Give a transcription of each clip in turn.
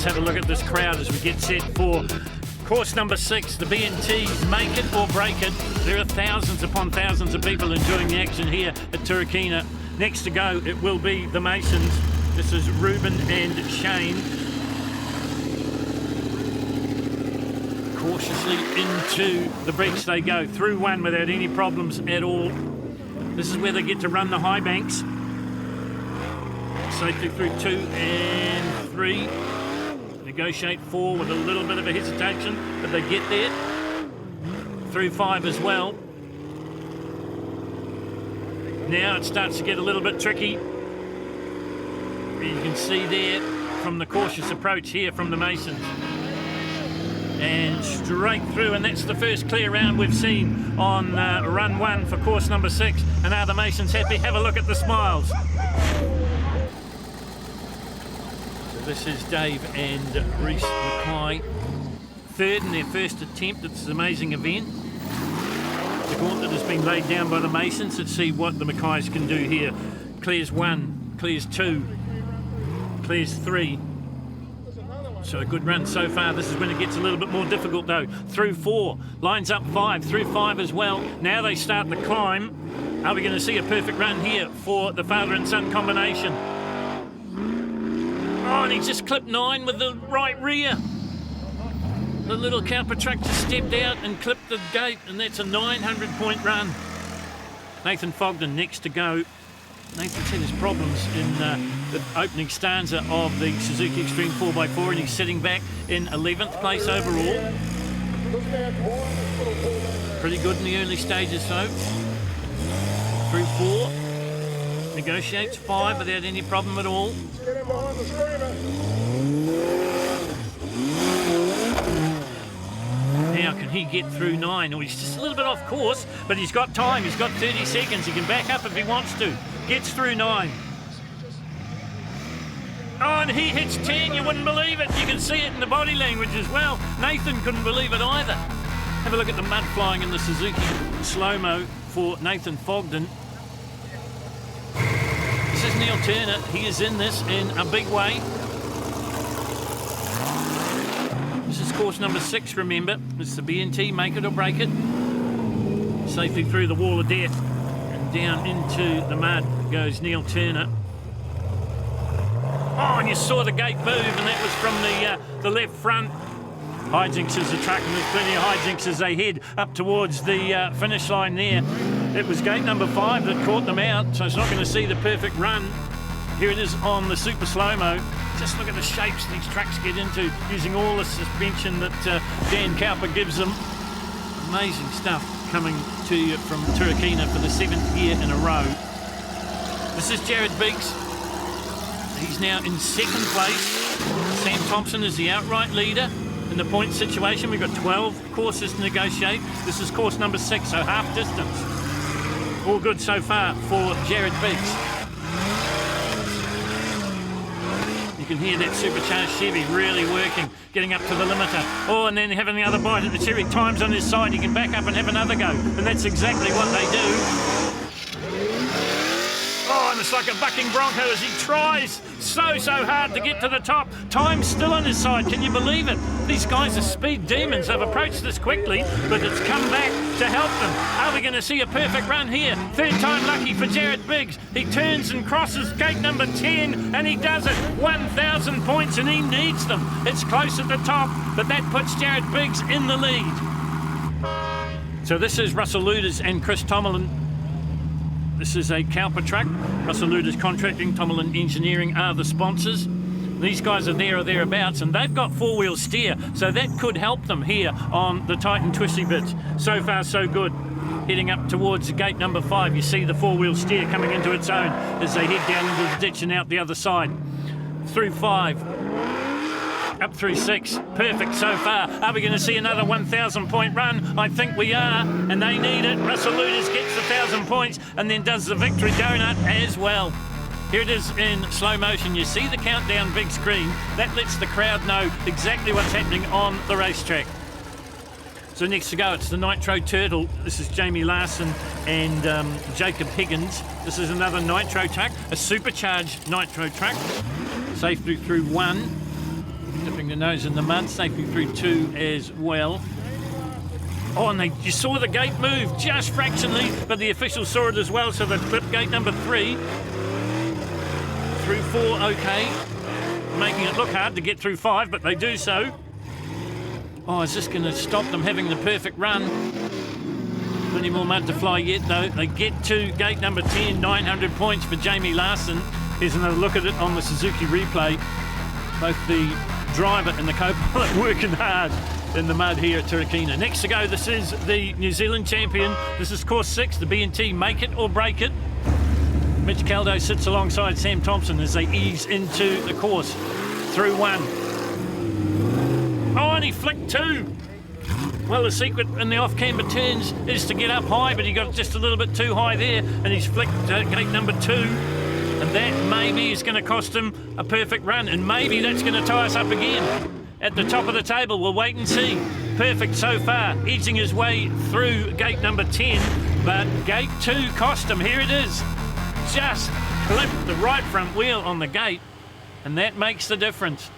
Let's have a look at this crowd as we get set for course number 6, the B&T Make It or Break It. There are thousands upon thousands of people enjoying the action here at Turkina. Next to go, it will be the Masons. This is Ruben and Shane. Cautiously into the breach they go, through one without any problems at all. This is where they get to run the high banks. Safely through 2 and 3. Negotiate 4 with a little bit of a hesitation, but they get there. Through 5 as well. Now it starts to get a little bit tricky. You can see there from the cautious approach here from the Masons. And straight through, and that's the first clear round we've seen on run 1 for course number 6. And are the Masons happy? Have a look at the smiles. This is Dave and Reese Mackay, third in their first attempt. It's an amazing event. The gauntlet has been laid down by the Masons. Let's see what the Mackays can do here. Clears 1, clears 2, clears 3. So a good run so far. This is when it gets a little bit more difficult though. Through 4, lines up 5, through 5 as well. Now they start the climb. Are we going to see a perfect run here for the father and son combination? Oh, and he just clipped 9 with the right rear. The little CowperTrucks just stepped out and clipped the gate, and that's a 900-point run. Nathan Fogden next to go. Nathan's had his problems in the opening stanza of the Suzuki Extreme 4x4, and he's sitting back in 11th place overall. Pretty good in the early stages though. Through 4. Negotiates 5 without any problem at all. Now can he get through 9? Oh, he's just a little bit off course, but he's got time. He's got 30 seconds. He can back up if he wants to. Gets through 9. Oh, and he hits 10. You wouldn't believe it. You can see it in the body language as well. Nathan couldn't believe it either. Have a look at the mud flying in the Suzuki slow-mo for Nathan Fogden. This is Neil Turner. He is in this in a big way. This is course number 6, remember. It's the B&T Make It or Break It. Safely through the wall of death. And down into the mud goes Neil Turner. Oh, and you saw the gate move, and that was from the left front. Hijinks is the truck, and there's plenty of hijinks as they head up towards the finish line there. It was gate number 5 that caught them out, so it's not going to see the perfect run. Here it is on the super slow-mo. Just look at the shapes these trucks get into, using all the suspension that Dan Cowper gives them. Amazing stuff coming to you from Turkina for the 7th year in a row. This is Jared Beeks. He's now in 2nd place. Sam Thompson is the outright leader. In the point situation, we've got 12 courses to negotiate. This is course number 6, so half distance. All good so far for Jared Beeks. You can hear that supercharged Chevy really working, getting up to the limiter. Oh, and then having the other bite at the cherry. Time's on his side. He can back up and have another go. And that's exactly what they do. Oh, and it's like a bucking bronco as he tries so hard to get to the top. Time's still on his side. Can you believe it? These guys are speed demons. They've approached this quickly, but it's come back to help them. Are we going to see a perfect run here? 3rd time lucky for Jared Biggs. He turns and crosses gate number 10, and he does it. 1,000 points, and he needs them. It's close at the top, but that puts Jared Biggs in the lead. So this is Russell Luders and Chris Tomlin. This is a CowperTruck. Russell Luders Contracting, Tomlin Engineering are the sponsors. These guys are there or thereabouts, and they've got 4-wheel steer, so that could help them here on the Titan Twisty Bits. So far, so good. Heading up towards gate number 5, you see the 4-wheel steer coming into its own as they head down into the ditch and out the other side. Through 5. Up through 6. Perfect so far. Are we going to see another 1,000-point run? I think we are, and they need it. Russell Luders gets the 1,000 points and then does the victory donut as well. Here it is in slow motion. You see the countdown big screen. That lets the crowd know exactly what's happening on the racetrack. So next to go, it's the Nitro Turtle. This is Jamie Larson and Jacob Higgins. This is another Nitro truck, a supercharged Nitro truck. Safely through 1. Dipping dipping the nose in the mud, safely through 2 as well. Oh, and you saw the gate move just fractionally, but the officials saw it as well, so they clipped gate number 3. Through 4, okay. Making it look hard to get through 5, but they do so. Oh, is this going to stop them having the perfect run? Plenty more mud to fly yet, though. They get to gate number 10, 900 points for Jamie Larson. Here's another look at it on the Suzuki replay. Both the driver and the co-pilot working hard in the mud here at Turakina. Next to go, this is the New Zealand champion. This is course 6, the B&T Make It or Break It. Mitch Caldo sits alongside Sam Thompson as they ease into the course through 1. Oh, and he flicked 2. Well, the secret in the off-camber turns is to get up high, but he got just a little bit too high there, and he's flicked gate number 2. And that maybe is going to cost him a perfect run, and maybe that's going to tie us up again at the top of the table. We'll wait and see. Perfect so far, edging his way through gate number 10, but gate 2 cost him. Here it is. Just clipped the right front wheel on the gate, and that makes the difference.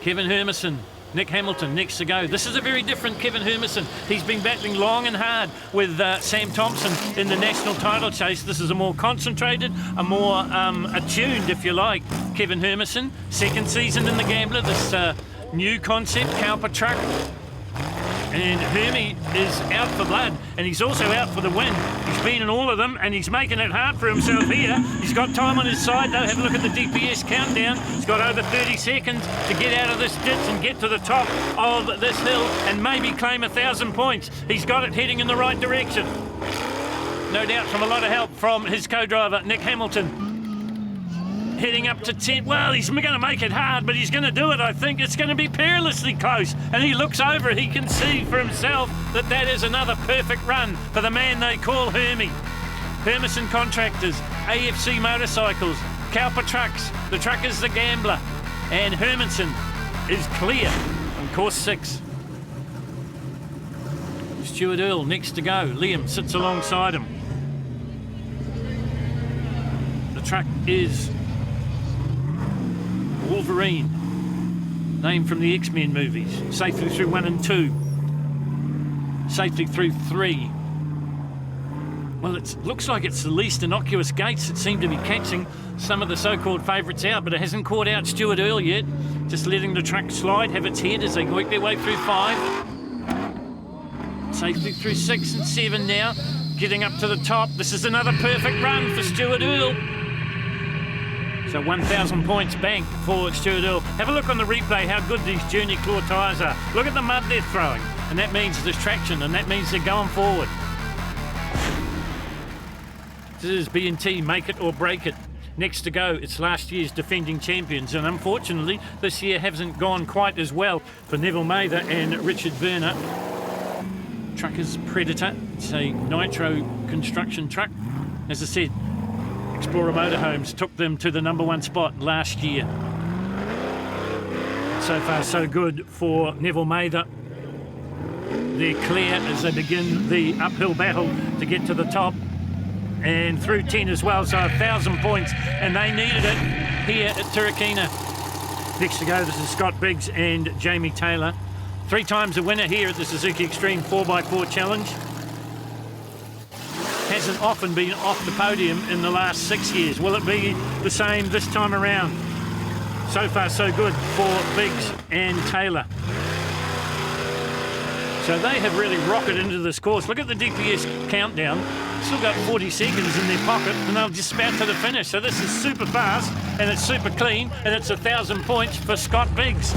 Kevin Hermiston, Nick Hamilton next to go. This is a very different Kevin Hermiston. He's been battling long and hard with Sam Thompson in the national title chase. This is a more concentrated, a more attuned, if you like, Kevin Hermiston. Second season in the Gambler, this new concept, CowperTrucks. And Hermie is out for blood, and he's also out for the win. He's been in all of them, and he's making it hard for himself here. He's got time on his side, though. Have a look at the DPS countdown. He's got over 30 seconds to get out of this ditch and get to the top of this hill and maybe claim 1,000 points. He's got it heading in the right direction. No doubt from a lot of help from his co-driver, Nick Hamilton. Heading up to 10. Well, he's going to make it hard, but he's going to do it, I think. It's going to be perilously close. And he looks over, he can see for himself that that is another perfect run for the man they call Hermie. Hermiston Contractors, AFC Motorcycles, CowperTrucks, the Truckers, the Gambler, and Hermiston is clear on course 6. Stuart Earl next to go. Liam sits alongside him. The truck is Wolverine, named from the X-Men movies. Safely through 1 and 2. Safely through 3. Well, it looks like it's the least innocuous gates that seem to be catching some of the so-called favourites out, but it hasn't caught out Stuart Earl yet. Just letting the truck slide, have its head as they work their way through 5. Safely through 6 and 7 now. Getting up to the top. This is another perfect run for Stuart Earl. So 1,000 points banked for Stuart Earl. Have a look on the replay how good these Junior Claw tyres are. Look at the mud they're throwing. And that means there's traction, and that means they're going forward. This is B&T, Make It or Break It. Next to go, it's last year's defending champions. And unfortunately, this year hasn't gone quite as well for Neville Mather and Richard Werner. Truckers Predator. It's a Nitro construction truck. As I said, Explorer Motorhomes took them to the #1 spot last year. So far, so good for Neville Mather. They're clear as they begin the uphill battle to get to the top. And through 10 as well, so 1,000 points. And they needed it here at Turakina. Next to go, this is Scott Biggs and Jamie Taylor. 3 times a winner here at the Suzuki Extreme 4x4 Challenge. Hasn't often been off the podium in the last 6 years. Will it be the same this time around? So far, so good for Biggs and Taylor. So they have really rocketed into this course. Look at the DPS countdown. Still got 40 seconds in their pocket, and they'll just spout to the finish. So this is super fast, and it's super clean, and it's 1,000 points for Scott Biggs.